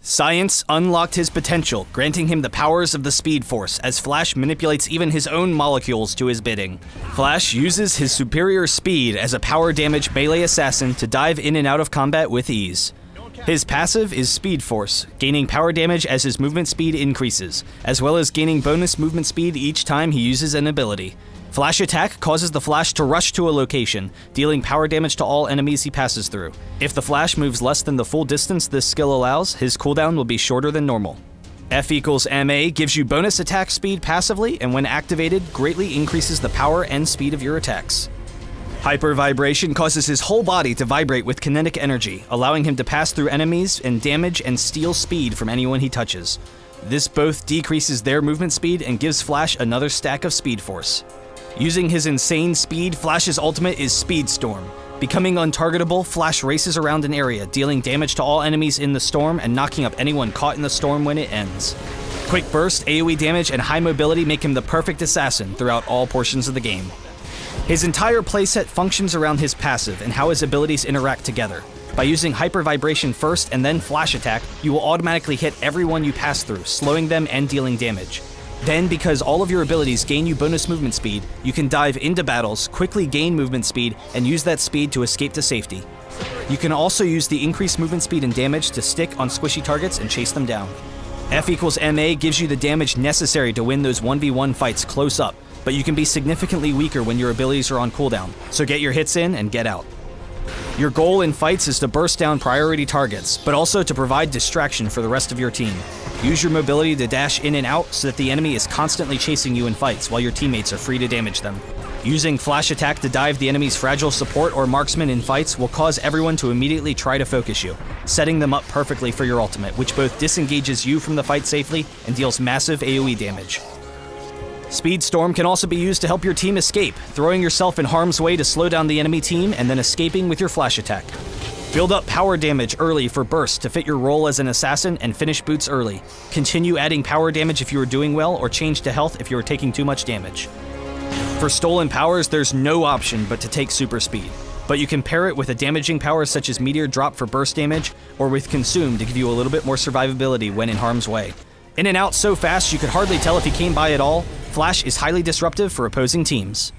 Science unlocked his potential, granting him the powers of the Speed Force, as Flash manipulates even his own molecules to his bidding. Flash uses his superior speed as a power damage melee assassin to dive in and out of combat with ease. His passive is Speed Force, gaining power damage as his movement speed increases, as well as gaining bonus movement speed each time he uses an ability. Flash Attack causes the Flash to rush to a location, dealing power damage to all enemies he passes through. If the Flash moves less than the full distance this skill allows, his cooldown will be shorter than normal. F equals MA gives you bonus attack speed passively, and when activated, greatly increases the power and speed of your attacks. Hyper Vibration causes his whole body to vibrate with kinetic energy, allowing him to pass through enemies and damage and steal speed from anyone he touches. This both decreases their movement speed and gives Flash another stack of Speed Force. Using his insane speed, Flash's ultimate is Speed Storm. Becoming untargetable, Flash races around an area, dealing damage to all enemies in the storm and knocking up anyone caught in the storm when it ends. Quick burst, AoE damage, and high mobility make him the perfect assassin throughout all portions of the game. His entire playset functions around his passive and how his abilities interact together. By using Hyper Vibration first and then Flash Attack, you will automatically hit everyone you pass through, slowing them and dealing damage. Then, because all of your abilities gain you bonus movement speed, you can dive into battles, quickly gain movement speed, and use that speed to escape to safety. You can also use the increased movement speed and damage to stick on squishy targets and chase them down. F equals MA gives you the damage necessary to win those 1v1 fights close up, but you can be significantly weaker when your abilities are on cooldown, so get your hits in and get out. Your goal in fights is to burst down priority targets, but also to provide distraction for the rest of your team. Use your mobility to dash in and out so that the enemy is constantly chasing you in fights while your teammates are free to damage them. Using Flash Attack to dive the enemy's fragile support or marksman in fights will cause everyone to immediately try to focus you, setting them up perfectly for your ultimate, which both disengages you from the fight safely and deals massive AoE damage. Speed Storm can also be used to help your team escape, throwing yourself in harm's way to slow down the enemy team and then escaping with your Flash Attack. Build up power damage early for burst to fit your role as an assassin and finish boots early. Continue adding power damage if you are doing well, or change to health if you are taking too much damage. For stolen powers, there's no option but to take super speed, but you can pair it with a damaging power such as Meteor Drop for burst damage, or with Consume to give you a little bit more survivability when in harm's way. In and out so fast you could hardly tell if he came by at all, Flash is highly disruptive for opposing teams.